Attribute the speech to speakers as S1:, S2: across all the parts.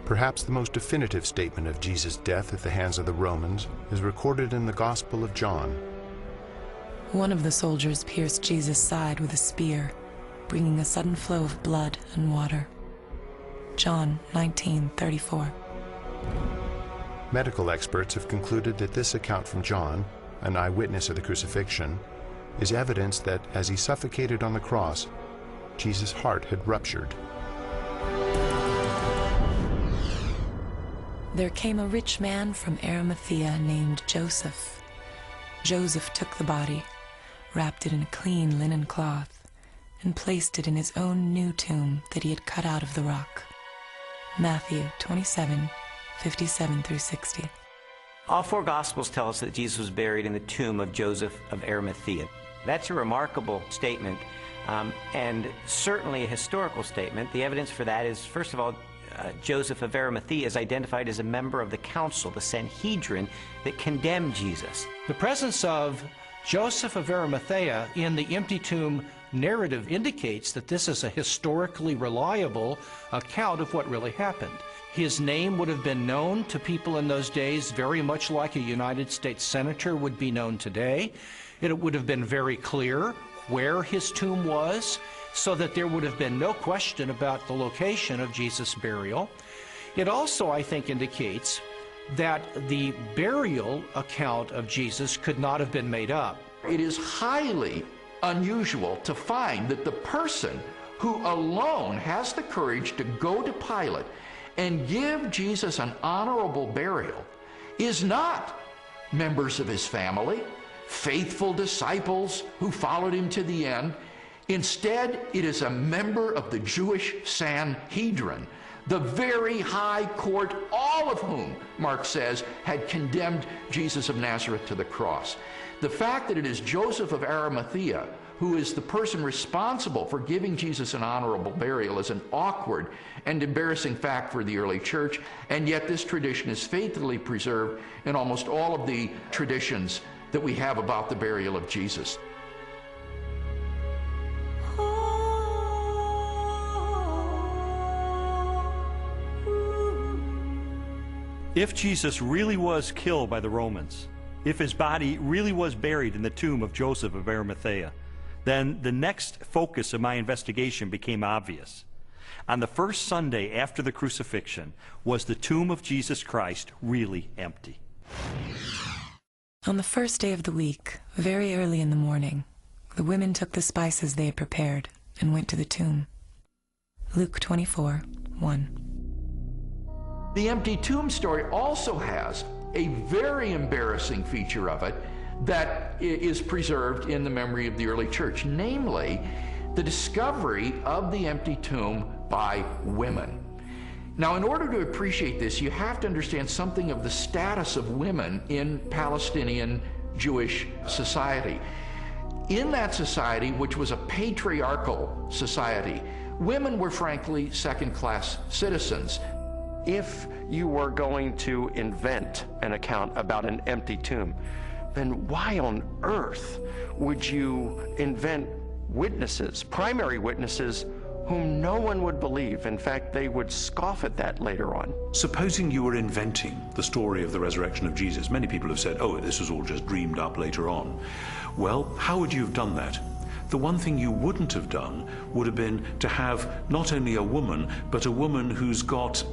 S1: Perhaps the most definitive statement of Jesus' death at the hands of the Romans is recorded in the Gospel of John.
S2: One of the soldiers pierced Jesus' side with a spear, bringing a sudden flow of blood and water. John 19:34.
S1: Medical experts have concluded that this account from John, an eyewitness of the crucifixion, is evidence that as he suffocated on the cross, Jesus' heart had ruptured.
S2: There came a rich man from Arimathea named Joseph. Joseph took the body, wrapped it in a clean linen cloth, and placed it in his own new tomb that he had cut out of the rock. Matthew 27:57 through 60.
S3: All four Gospels tell us that Jesus was buried in the tomb of Joseph of Arimathea. That's a remarkable statement, and certainly a historical statement. The evidence for that is, first of all, Joseph of Arimathea is identified as a member of the council, the Sanhedrin, that condemned Jesus.
S4: The presence of Joseph of Arimathea in the empty tomb narrative indicates that this is a historically reliable account of what really happened. His name would have been known to people in those days very much like a United States senator would be known today. It would have been very clear where his tomb was, so that there would have been no question about the location of Jesus' burial. It also, I think, indicates that the burial account of Jesus could not have been made up.
S5: It is highly unusual to find that the person who alone has the courage to go to Pilate and give Jesus an honorable burial is not members of his family, faithful disciples who followed him to the end. Instead, it is a member of the Jewish Sanhedrin, the very high court, all of whom, Mark says, had condemned Jesus of Nazareth to the cross. The fact that it is Joseph of Arimathea who is the person responsible for giving Jesus an honorable burial is an awkward and embarrassing fact for the early church, and yet this tradition is faithfully preserved in almost all of the traditions that we have about the burial of Jesus.
S6: If Jesus really was killed by the Romans, if his body really was buried in the tomb of Joseph of Arimathea, then the next focus of my investigation became obvious. On the first Sunday after the crucifixion, was the tomb of Jesus Christ really empty?
S2: On the first day of the week, very early in the morning, the women took the spices they had prepared and went to the tomb. Luke 24:1.
S5: The empty tomb story also has a very embarrassing feature of it that is preserved in the memory of the early church, namely the discovery of the empty tomb by women. Now, in order to appreciate this, you have to understand something of the status of women in Palestinian Jewish society. In that society, which was a patriarchal society, women were frankly second-class citizens.
S7: If you were going to invent an account about an empty tomb, then why on earth would you invent witnesses, primary witnesses, whom no one would believe? In fact, they would scoff at that later on.
S8: Supposing you were inventing the story of the resurrection of Jesus, many people have said, oh, this was all just dreamed up later on. Well, how would you have done that? The one thing you wouldn't have done would have been to have not only a woman, but a woman who's got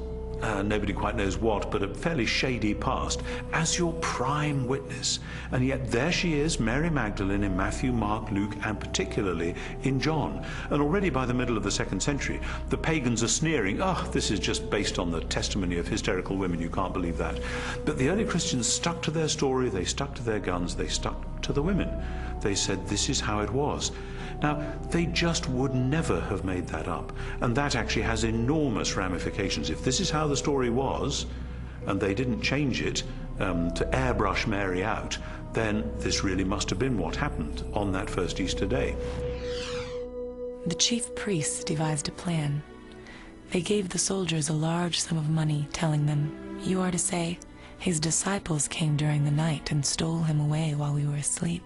S8: nobody quite knows what, but a fairly shady past, as your prime witness. And yet there she is, Mary Magdalene, in Matthew, Mark, Luke, and particularly in John. And already by the middle of the 2nd century, the pagans are sneering, oh, this is just based on the testimony of hysterical women, you can't believe that. But the early Christians stuck to their story, they stuck to their guns, they stuck to the women. They said, this is how it was. Now, they just would never have made that up, and that actually has enormous ramifications. If this is how the story was, and they didn't change it to airbrush Mary out, then this really must have been what happened on that first Easter day.
S2: The chief priests devised a plan. They gave the soldiers a large sum of money, telling them, "You are to say, his disciples came during the night and stole him away while we were asleep."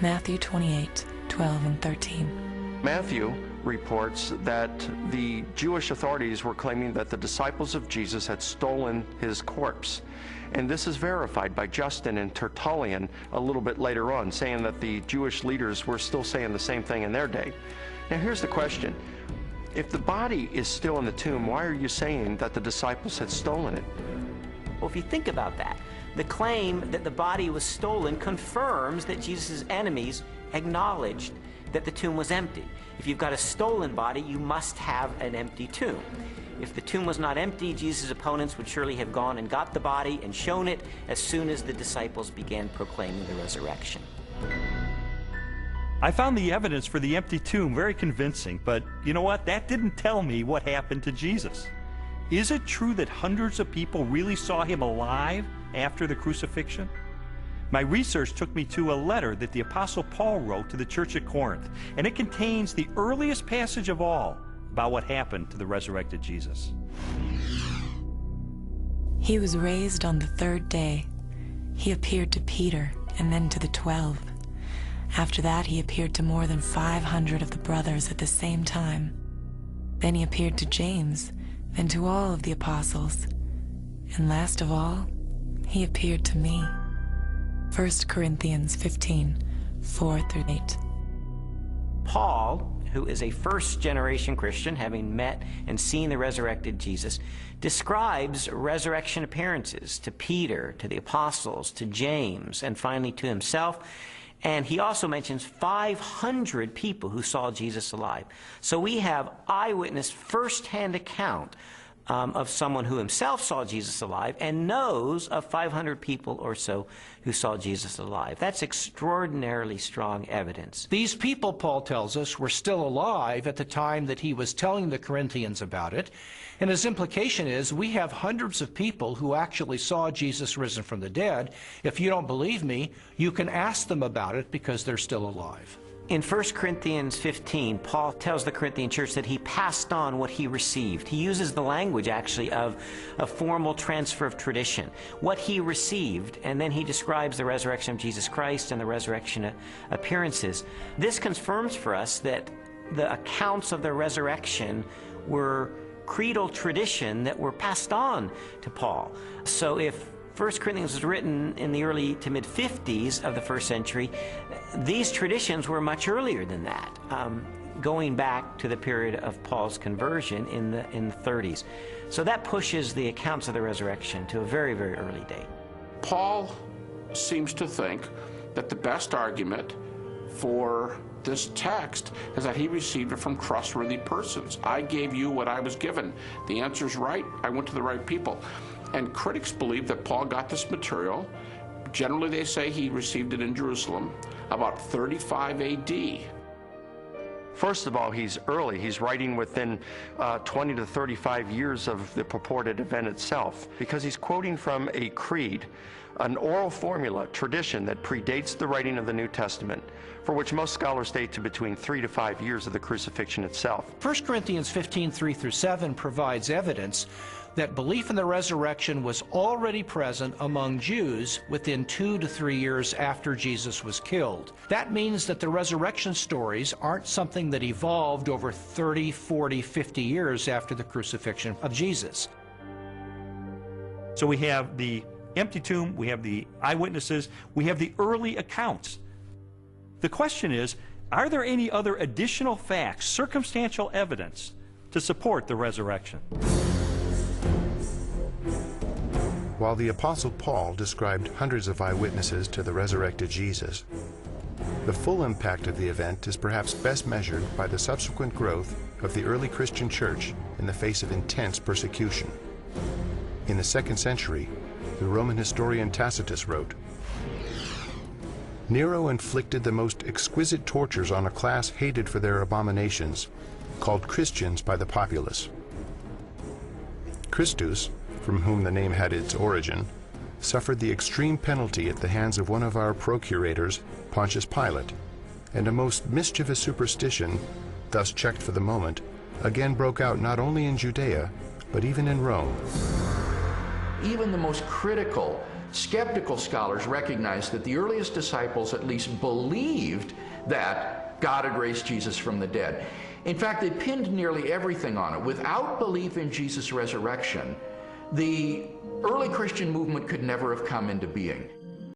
S2: Matthew 28:12 and 13.
S7: Matthew reports that the Jewish authorities were claiming that the disciples of Jesus had stolen his corpse. And this is verified by Justin and Tertullian a little bit later on, saying that the Jewish leaders were still saying the same thing in their day. Now here's the question. If the body is still in the tomb, why are you saying that the disciples had stolen it?
S3: Well, if you think about that, the claim that the body was stolen confirms that Jesus' enemies acknowledged that the tomb was empty. If you've got a stolen body, you must have an empty tomb. If the tomb was not empty, Jesus' opponents would surely have gone and got the body and shown it as soon as the disciples began proclaiming the resurrection.
S6: I found the evidence for the empty tomb very convincing, but you know what? That didn't tell me what happened to Jesus. Is it true that hundreds of people really saw him alive after the crucifixion? My research took me to a letter that the Apostle Paul wrote to the church at Corinth, and it contains the earliest passage of all about what happened to the resurrected Jesus.
S2: He was raised on the third day. He appeared to Peter and then to the 12. After that, he appeared to more than 500 of the brothers at the same time. Then he appeared to James, then to all of the apostles. And last of all, he appeared to me. 1 Corinthians 15, 4-8.
S3: Paul, who is a first-generation Christian, having met and seen the resurrected Jesus, describes resurrection appearances to Peter, to the apostles, to James, and finally to himself. And he also mentions 500 people who saw Jesus alive. So we have eyewitness first-hand account of someone who himself saw Jesus alive and knows of 500 people or so who saw Jesus alive. That's extraordinarily strong evidence.
S4: These people, Paul tells us, were still alive at the time that he was telling the Corinthians about it. And his implication is we have hundreds of people who actually saw Jesus risen from the dead. If you don't believe me, you can ask them about it because they're still alive.
S3: In 1 Corinthians 15, Paul tells the Corinthian church that he passed on what he received. He uses the language, actually, of a formal transfer of tradition. What he received, and then he describes the resurrection of Jesus Christ and the resurrection appearances. This confirms for us that the accounts of the resurrection were creedal tradition that were passed on to Paul. So if 1 Corinthians was written in the early to mid-50s of the first century, these traditions were much earlier than that, going back to the period of Paul's conversion in the 30s. So that pushes the accounts of the resurrection to a very, very early date.
S5: Paul seems to think that the best argument for this text is that he received it from trustworthy persons. I gave you what I was given. The answer's right. I went to the right people. And critics believe that Paul got this material. Generally, they say he received it in Jerusalem about 35 AD.
S7: First of all, he's early. He's writing within 20 to 35 years of the purported event itself, because he's quoting from a creed, an oral formula, tradition that predates the writing of the New Testament, for which most scholars date to between 3 to 5 years of the crucifixion itself.
S4: 1 Corinthians 15, 3-7 provides evidence that belief in the resurrection was already present among Jews within 2 to 3 years after Jesus was killed. That means that the resurrection stories aren't something that evolved over 30, 40, 50 years after the crucifixion of Jesus.
S6: So we have the empty tomb, we have the eyewitnesses, we have the early accounts. The question is, are there any other additional facts, circumstantial evidence, to support the resurrection?
S1: While the Apostle Paul described hundreds of eyewitnesses to the resurrected Jesus, the full impact of the event is perhaps best measured by the subsequent growth of the early Christian church in the face of intense persecution. In the 2nd century, the Roman historian Tacitus wrote, "Nero inflicted the most exquisite tortures on a class hated for their abominations, called Christians by the populace. Christus, from whom the name had its origin, suffered the extreme penalty at the hands of one of our procurators, Pontius Pilate, and a most mischievous superstition, thus checked for the moment, again broke out not only in Judea, but even in Rome."
S5: Even the most critical, skeptical scholars recognize that the earliest disciples at least believed that God had raised Jesus from the dead. In fact, they pinned nearly everything on it. Without belief in Jesus' resurrection, the early Christian movement could never have come into being.